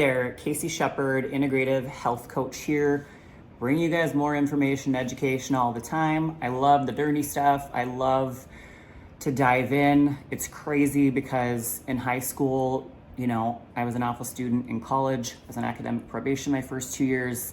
There, Casieleighshepherd, integrative health coach here, bringing you guys more information, education all the time. I love the dirty stuff. I love to dive in. It's crazy because in high school, I was an awful student. In college, I was on academic probation my first 2 years.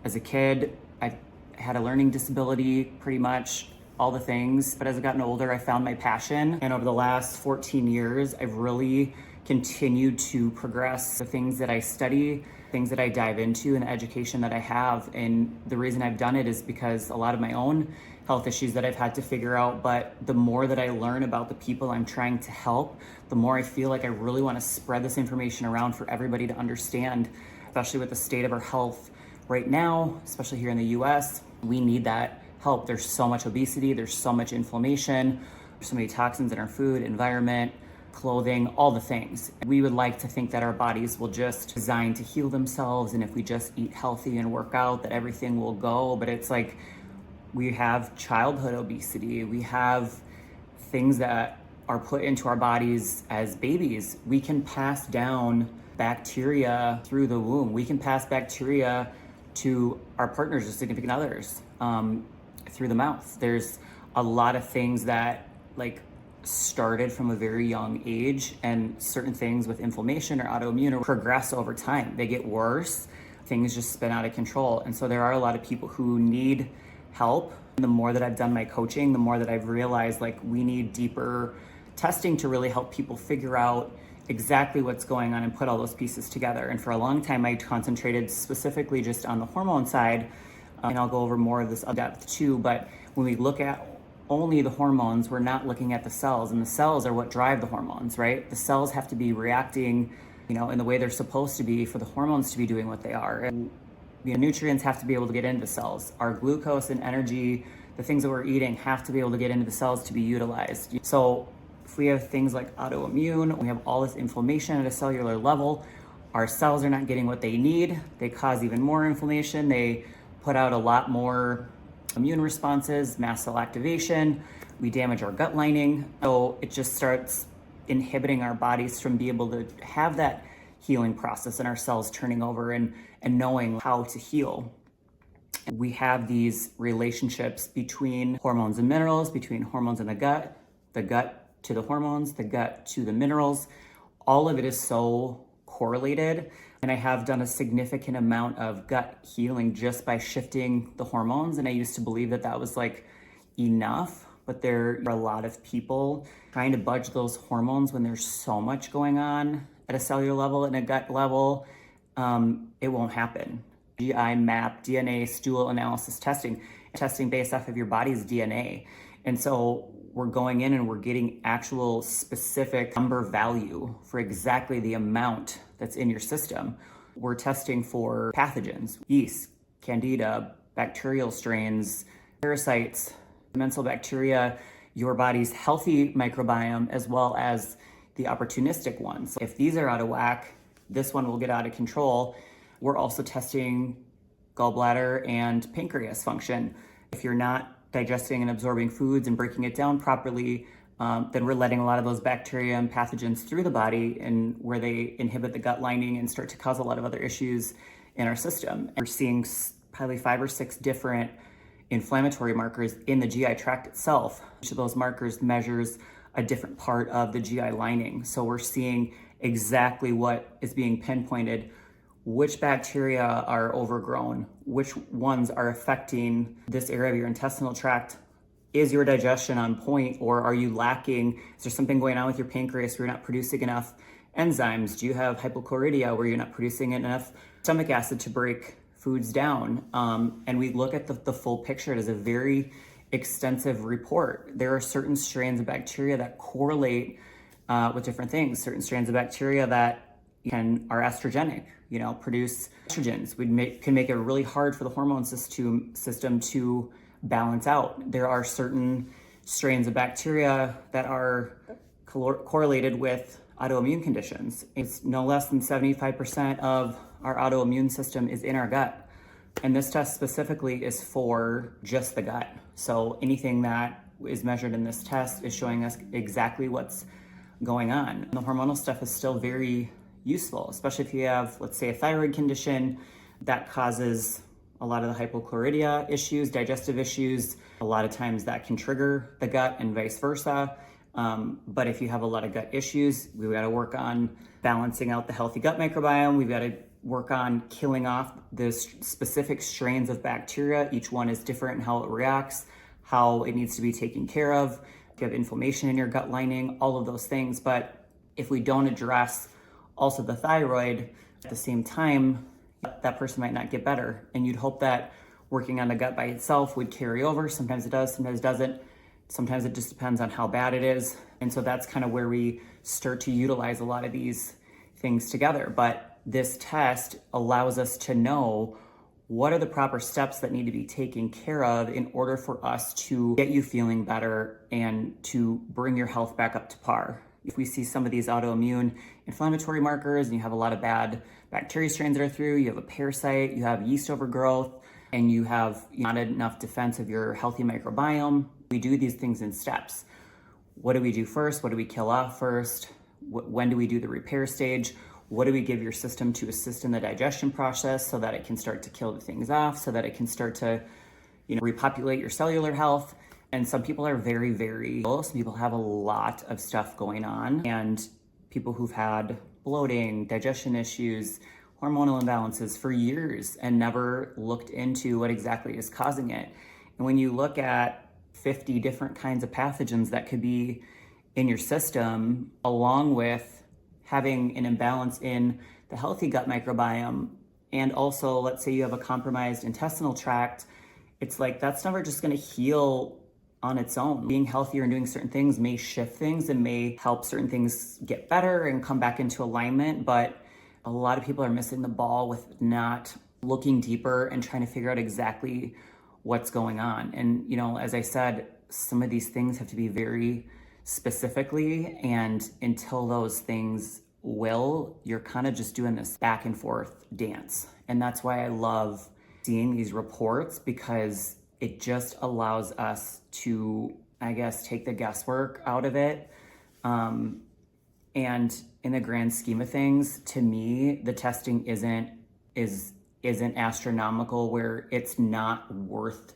As a kid, I had a learning disability, pretty much all the things. But as I've gotten older, I found my passion. And over the last 14 years, I've really continued to progress the things that I study, things that I dive into, and the education that I have. And the reason I've done it is because a lot of my own health issues that I've had to figure out, but the more that I learn about the people I'm trying to help, the more I feel like I really want to spread this information around for everybody to understand, especially with the state of our health right now, especially here in the US. We need that help. There's so much obesity, there's so much inflammation, there's so many toxins in our food, environment, clothing, all the things. We would like to think that our bodies will just design to heal themselves, and if we just eat healthy and work out, that everything will go. But it's like we have childhood obesity, we have things that are put into our bodies as babies. We can pass down bacteria through the womb. We can pass bacteria to our partners or significant others through the mouth. There's a lot of things that started from a very young age, and certain things with inflammation or autoimmune progress over time. They get worse, things just spin out of control. And so there are a lot of people who need help. And the more that I've done my coaching, the more that I've realized we need deeper testing to really help people figure out exactly what's going on and put all those pieces together. And for a long time, I concentrated specifically just on the hormone side, and I'll go over more of this in depth too. But when we look at only the hormones, we're not looking at the cells, and the cells are what drive the hormones, right? The cells have to be reacting, in the way they're supposed to be for the hormones to be doing what they are. And nutrients have to be able to get into the cells. Our glucose and energy, the things that we're eating, have to be able to get into the cells to be utilized. So if we have things like autoimmune, we have all this inflammation at a cellular level, our cells are not getting what they need. They cause even more inflammation. They put out a lot more immune responses, mast cell activation. We damage our gut lining. So it just starts inhibiting our bodies from being able to have that healing process and our cells turning over and knowing how to heal. We have these relationships between hormones and minerals, between hormones and the gut to the hormones, the gut to the minerals. All of it is so correlated. And I have done a significant amount of gut healing just by shifting the hormones. And I used to believe that that was enough, but there are a lot of people trying to budge those hormones when there's so much going on at a cellular level and a gut level. It won't happen. GI-MAP DNA Stool Analysis testing based off of your body's DNA. And so we're going in and we're getting actual specific number value for exactly the amount that's in your system. We're testing for pathogens, yeast, candida, bacterial strains, parasites, commensal bacteria, your body's healthy microbiome, as well as the opportunistic ones. If these are out of whack, this one will get out of control. We're also testing gallbladder and pancreas function. If you're not digesting and absorbing foods and breaking it down properly, then we're letting a lot of those bacteria and pathogens through the body, and where they inhibit the gut lining and start to cause a lot of other issues in our system. And we're seeing probably 5 or 6 different inflammatory markers in the GI tract itself. Each of those markers measures a different part of the GI lining. So we're seeing exactly what is being pinpointed, which bacteria are overgrown, which ones are affecting this area of your intestinal tract. Is your digestion on point, or are you lacking? Is there something going on with your pancreas where you're not producing enough enzymes? Do you have hypochlorhydria where you're not producing enough stomach acid to break foods down? And we look at the full picture. It is a very extensive report. There are certain strains of bacteria that correlate with different things, certain strains of bacteria that are estrogenic, produce estrogens. Can make it really hard for the hormone system to balance out. There are certain strains of bacteria that are correlated with autoimmune conditions. It's no less than 75% of our autoimmune system is in our gut. And this test specifically is for just the gut. So anything that is measured in this test is showing us exactly what's going on. The hormonal stuff is still very useful, especially if you have, let's say, a thyroid condition that causes a lot of the hypochlorhydria issues, digestive issues. A lot of times that can trigger the gut and vice versa. But if you have a lot of gut issues, we've got to work on balancing out the healthy gut microbiome. We've got to work on killing off the specific strains of bacteria. Each one is different in how it reacts, how it needs to be taken care of. If you have inflammation in your gut lining, all of those things. But if we don't address also the thyroid at the same time, that person might not get better. And you'd hope that working on the gut by itself would carry over. Sometimes it does, sometimes it doesn't. Sometimes it just depends on how bad it is. And so that's kind of where we start to utilize a lot of these things together. But this test allows us to know what are the proper steps that need to be taken care of in order for us to get you feeling better and to bring your health back up to par. If we see some of these autoimmune inflammatory markers and you have a lot of bad bacteria strains that are through, you have a parasite, you have yeast overgrowth, and you have not enough defense of your healthy microbiome, we do these things in steps. What do we do first? What do we kill off first? When do we do the repair stage? What do we give your system to assist in the digestion process so that it can start to kill the things off, so that it can start to, repopulate your cellular health? And some people are very, very ill. Some people have a lot of stuff going on. And people who've had bloating, digestion issues, hormonal imbalances for years and never looked into what exactly is causing it. And when you look at 50 different kinds of pathogens that could be in your system, along with having an imbalance in the healthy gut microbiome, and also let's say you have a compromised intestinal tract, it's like that's never just going to heal on its own. Being healthier and doing certain things may shift things and may help certain things get better and come back into alignment, but a lot of people are missing the ball with not looking deeper and trying to figure out exactly what's going on. And, as I said, some of these things have to be very specifically, and until those things you're kind of just doing this back and forth dance. And that's why I love seeing these reports, because it just allows us to, I guess, take the guesswork out of it. And in the grand scheme of things, to me, the testing isn't astronomical, where it's not worth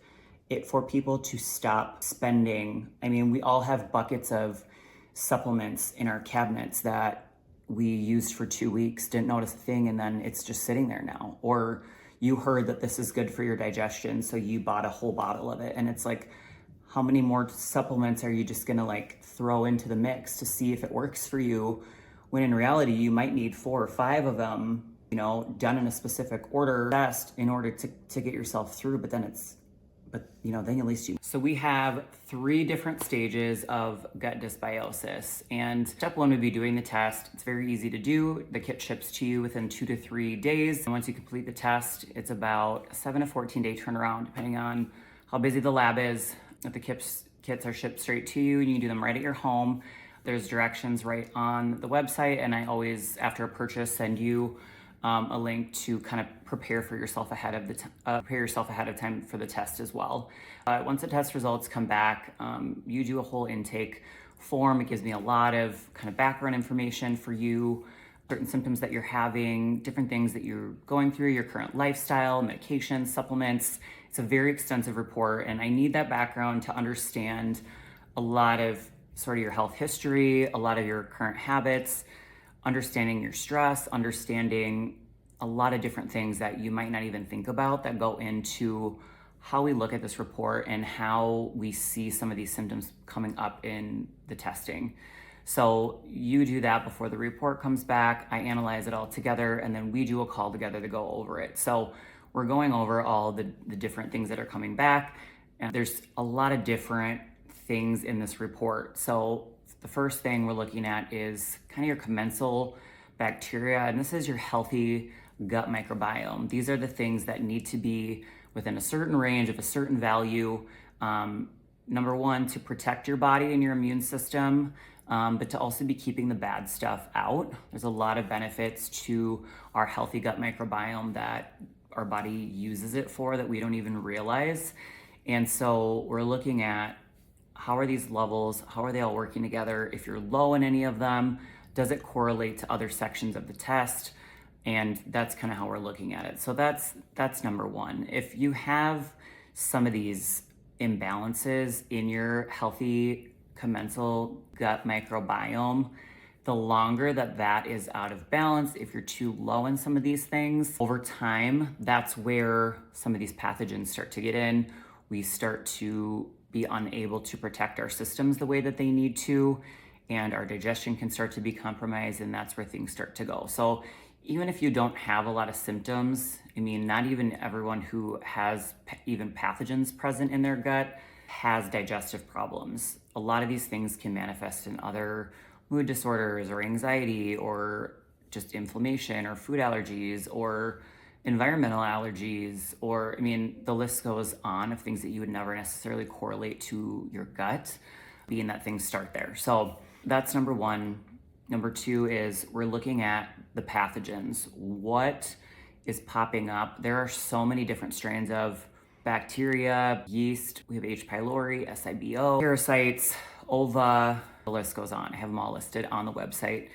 it for people to stop spending. I mean, we all have buckets of supplements in our cabinets that we used for 2 weeks, didn't notice a thing, and then it's just sitting there now. Or you heard that this is good for your digestion, so you bought a whole bottle of it. And it's like, how many more supplements are you just gonna throw into the mix to see if it works for you? When in reality, you might need 4 or 5 of them, done in a specific order, best in order to get yourself through. But then then at least you. So we have 3 different stages of gut dysbiosis. And step 1 would be doing the test. It's very easy to do. The kit ships to you within 2 to 3 days. And once you complete the test, it's about a 7 to 14 day turnaround, depending on how busy the lab is. If the kits are shipped straight to you, and you can do them right at your home. There's directions right on the website. And I always, after a purchase, send you a link to kind of prepare yourself ahead of time for the test as well. Once the test results come back, you do a whole intake form. It gives me a lot of kind of background information for you, certain symptoms that you're having, different things that you're going through, your current lifestyle, medications, supplements. It's a very extensive report, and I need that background to understand a lot of sort of your health history, a lot of your current habits, understanding your stress, understanding a lot of different things that you might not even think about that go into how we look at this report and how we see some of these symptoms coming up in the testing. So you do that before the report comes back. I analyze it all together, and then we do a call together to go over it. So we're going over all the different things that are coming back, and there's a lot of different things in this report. So the first thing we're looking at is kind of your commensal bacteria, and this is your healthy gut microbiome. These are the things that need to be within a certain range of a certain value. Number 1, to protect your body and your immune system, but to also be keeping the bad stuff out. There's a lot of benefits to our healthy gut microbiome that our body uses it for that we don't even realize. And so we're looking at how are these levels, how are they all working together? If you're low in any of them, does it correlate to other sections of the test? And that's kind of how we're looking at it. So that's number one. If you have some of these imbalances in your healthy commensal gut microbiome, the longer that is out of balance, if you're too low in some of these things, over time, that's where some of these pathogens start to get in. We start to be unable to protect our systems the way that they need to, and our digestion can start to be compromised, and that's where things start to go. So even if you don't have a lot of symptoms, I mean, not even everyone who has even pathogens present in their gut has digestive problems. A lot of these things can manifest in other mood disorders or anxiety or just inflammation or food allergies or environmental allergies, or I mean, the list goes on of things that you would never necessarily correlate to your gut, being that things start there. So that's number one. Number two is we're looking at the pathogens. What is popping up? There are so many different strains of bacteria, yeast, we have H. pylori, SIBO, parasites, ova, the list goes on. I have them all listed on the website,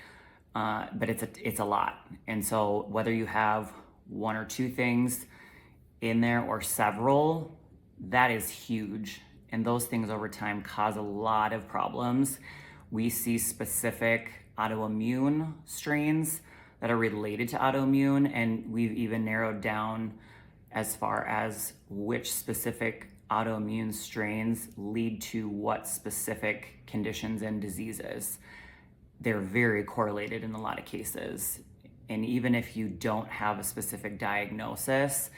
but it's a lot. And so whether you have one or two things in there or several, that is huge. And those things over time cause a lot of problems. We see specific autoimmune strains that are related to autoimmune, and we've even narrowed down as far as which specific autoimmune strains lead to what specific conditions and diseases. They're very correlated in a lot of cases. And even if you don't have a specific diagnosis,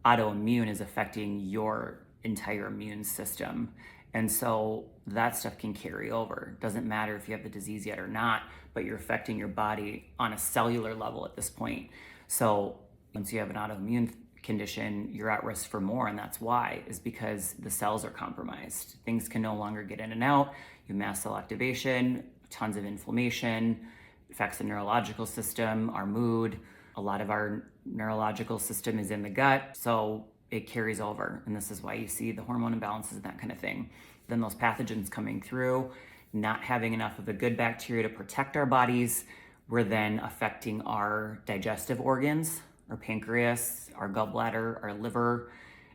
autoimmune is affecting your entire immune system. And so that stuff can carry over. Doesn't matter if you have the disease yet or not, but you're affecting your body on a cellular level at this point. So once you have an autoimmune condition, you're at risk for more, and that's why, is because the cells are compromised. Things can no longer get in and out. You have mast cell activation, tons of inflammation, affects the neurological system, our mood. A lot of our neurological system is in the gut, so it carries over, and this is why you see the hormone imbalances and that kind of thing. Then those pathogens coming through, not having enough of the good bacteria to protect our bodies, we're then affecting our digestive organs, our pancreas, our gallbladder, our liver.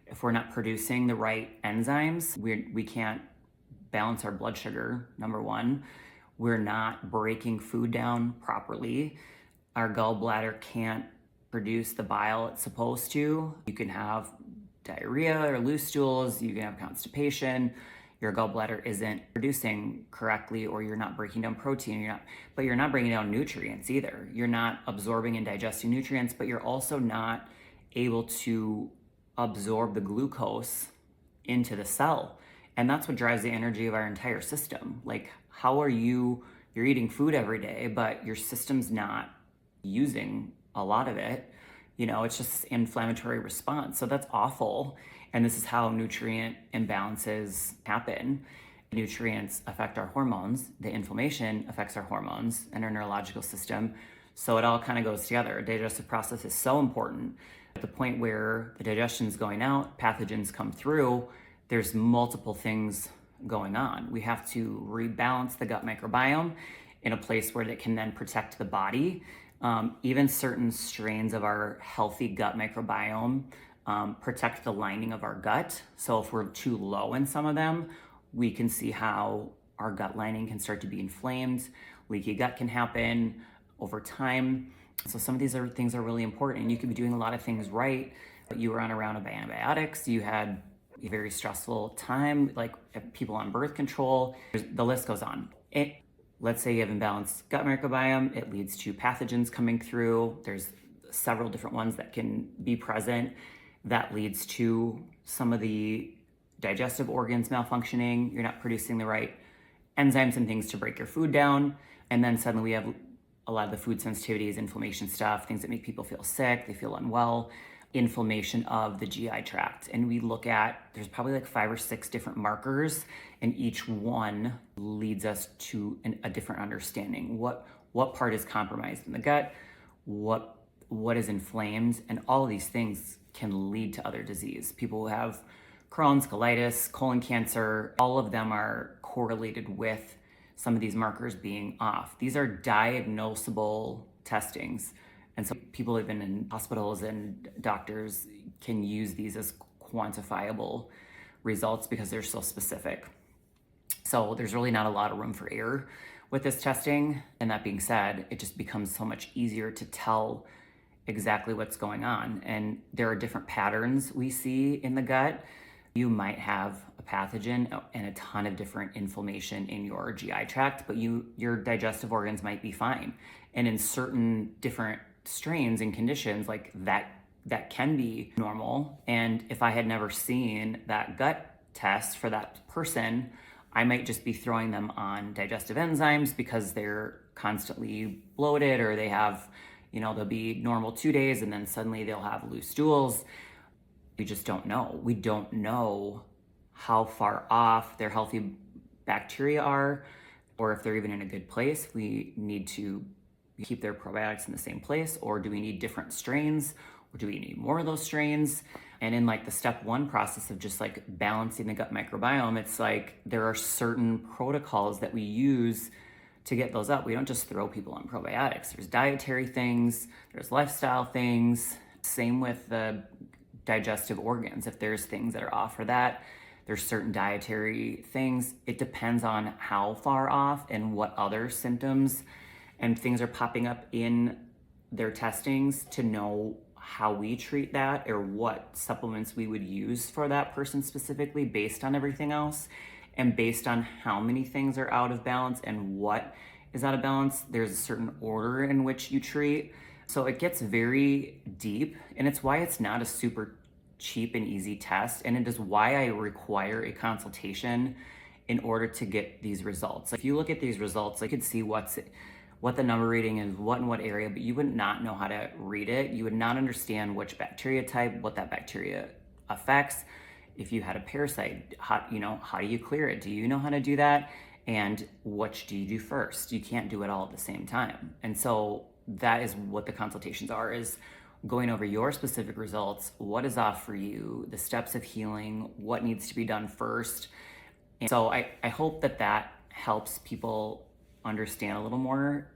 If we're not producing the right enzymes, we can't balance our blood sugar, number one. We're not breaking food down properly. Our gallbladder can't produce the bile it's supposed to. You can have diarrhea or loose stools, you can have constipation, your gallbladder isn't producing correctly, or you're not breaking down protein, but you're not breaking down nutrients either. You're not absorbing and digesting nutrients, but you're also not able to absorb the glucose into the cell. And that's what drives the energy of our entire system. Like, how are you're eating food every day, but your system's not using a lot of it. It's just inflammatory response. So that's awful. And this is how nutrient imbalances happen. Nutrients affect our hormones. The inflammation affects our hormones and our neurological system. So it all kind of goes together. Our digestive process is so important. At the point where the digestion is going out, pathogens come through, there's multiple things going on. We have to rebalance the gut microbiome in a place where it can then protect the body. Even certain strains of our healthy gut microbiome protect the lining of our gut. So if we're too low in some of them, we can see how our gut lining can start to be inflamed. Leaky gut can happen over time. So some of these things are really important. And you could be doing a lot of things right, but you were on a round of antibiotics, you had a very stressful time, like people on birth control, the list goes on. Let's say you have imbalanced gut microbiome, it leads to pathogens coming through. There's several different ones that can be present. That leads to some of the digestive organs malfunctioning. You're not producing the right enzymes and things to break your food down. And then suddenly we have a lot of the food sensitivities, inflammation stuff, things that make people feel sick, they feel unwell, inflammation of the GI tract. And we look at, there's probably like 5 or 6 different markers, and each one leads us to a different understanding. What part is compromised in the gut? What is inflamed? And all of these things can lead to other disease. People who have Crohn's, colitis, colon cancer, all of them are correlated with some of these markers being off. These are diagnosable testings. And so people even in hospitals and doctors can use these as quantifiable results because they're so specific. So there's really not a lot of room for error with this testing. And that being said, it just becomes so much easier to tell exactly what's going on. And there are different patterns we see in the gut. You might have a pathogen and a ton of different inflammation in your GI tract, but your digestive organs might be fine. And in certain different strains and conditions, like that can be normal. And if I had never seen that gut test for that person, I might just be throwing them on digestive enzymes because they're constantly bloated, or they have, they'll be normal 2 days and then suddenly they'll have loose stools. We just don't know. We don't know how far off their healthy bacteria are, or if they're even in a good place. We need to keep their probiotics in the same place, or do we need different strains, or do we need more of those strains? And in like the step one process of just like balancing the gut microbiome, it's like there are certain protocols that we use to get those up. We don't just throw people on probiotics. There's dietary things, there's lifestyle things. Same with the digestive organs. If there's things that are off for that, there's certain dietary things. It depends on how far off and what other symptoms and things are popping up in their testings to know how we treat that, or what supplements we would use for that person specifically based on everything else, and based on how many things are out of balance and what is out of balance. There's a certain order in which you treat. So it gets very deep, and it's why it's not a super cheap and easy test, and it is why I require a consultation in order to get these results. If you look at these results, I could see what the number rating is, what in what area, but you would not know how to read it. You would not understand which bacteria type, what that bacteria affects. If you had a parasite, how do you clear it? Do you know how to do that? And which do you do first? You can't do it all at the same time. And so that is what the consultations are, is going over your specific results, what is off for you, the steps of healing, what needs to be done first. And so I hope that helps people understand a little more.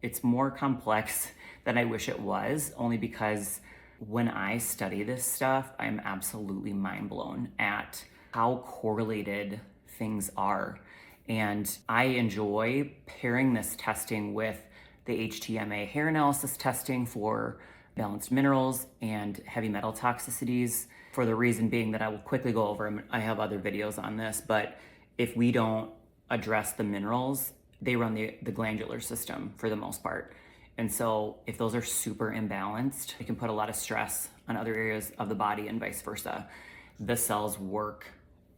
It's more complex than I wish it was, only because when I study this stuff, I'm absolutely mind blown at how correlated things are. And I enjoy pairing this testing with the HTMA hair analysis testing for balanced minerals and heavy metal toxicities, for the reason being that I will quickly go over. I have other videos on this, but if we don't address the minerals, they run the glandular system for the most part. And so if those are super imbalanced, it can put a lot of stress on other areas of the body and vice versa. The cells work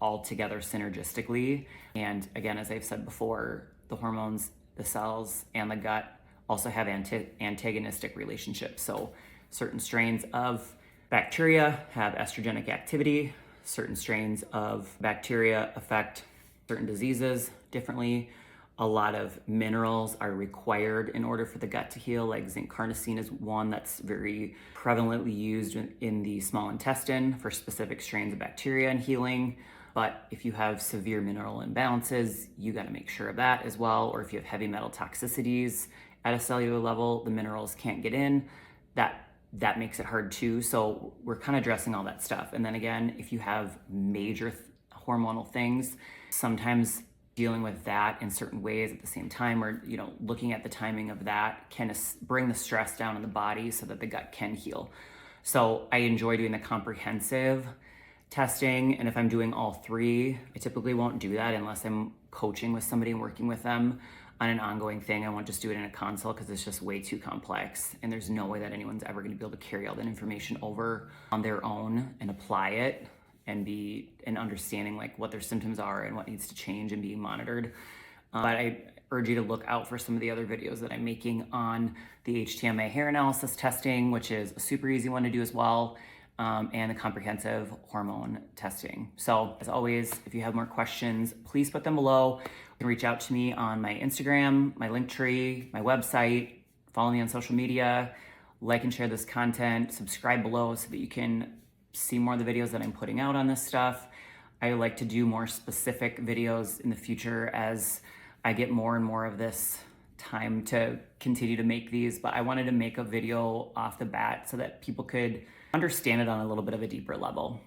all together synergistically. And again, as I've said before, the hormones, the cells, and the gut also have antagonistic relationships. So certain strains of bacteria have estrogenic activity. Certain strains of bacteria affect certain diseases differently. A lot of minerals are required in order for the gut to heal, like zinc carnosine is one that's very prevalently used in the small intestine for specific strains of bacteria and healing. But if you have severe mineral imbalances, you got to make sure of that as well. Or if you have heavy metal toxicities at a cellular level, the minerals can't get in. That makes it hard too. So we're kind of addressing all that stuff. And then again, if you have major hormonal things, sometimes dealing with that in certain ways at the same time, or looking at the timing of that, can bring the stress down in the body so that the gut can heal. So I enjoy doing the comprehensive testing, and if I'm doing all three, I typically won't do that unless I'm coaching with somebody and working with them on an ongoing thing. I won't just do it in a consult because it's just way too complex, and there's no way that anyone's ever going to be able to carry all that information over on their own and apply it and be an understanding like what their symptoms are and what needs to change and being monitored. But I urge you to look out for some of the other videos that I'm making on the HTMA hair analysis testing, which is a super easy one to do as well, and the comprehensive hormone testing. So as always, if you have more questions, please put them below. You can reach out to me on my Instagram, my Linktree, my website, follow me on social media, like and share this content, subscribe below so that you can see more of the videos that I'm putting out on this stuff. I like to do more specific videos in the future as I get more and more of this time to continue to make these, but I wanted to make a video off the bat so that people could understand it on a little bit of a deeper level.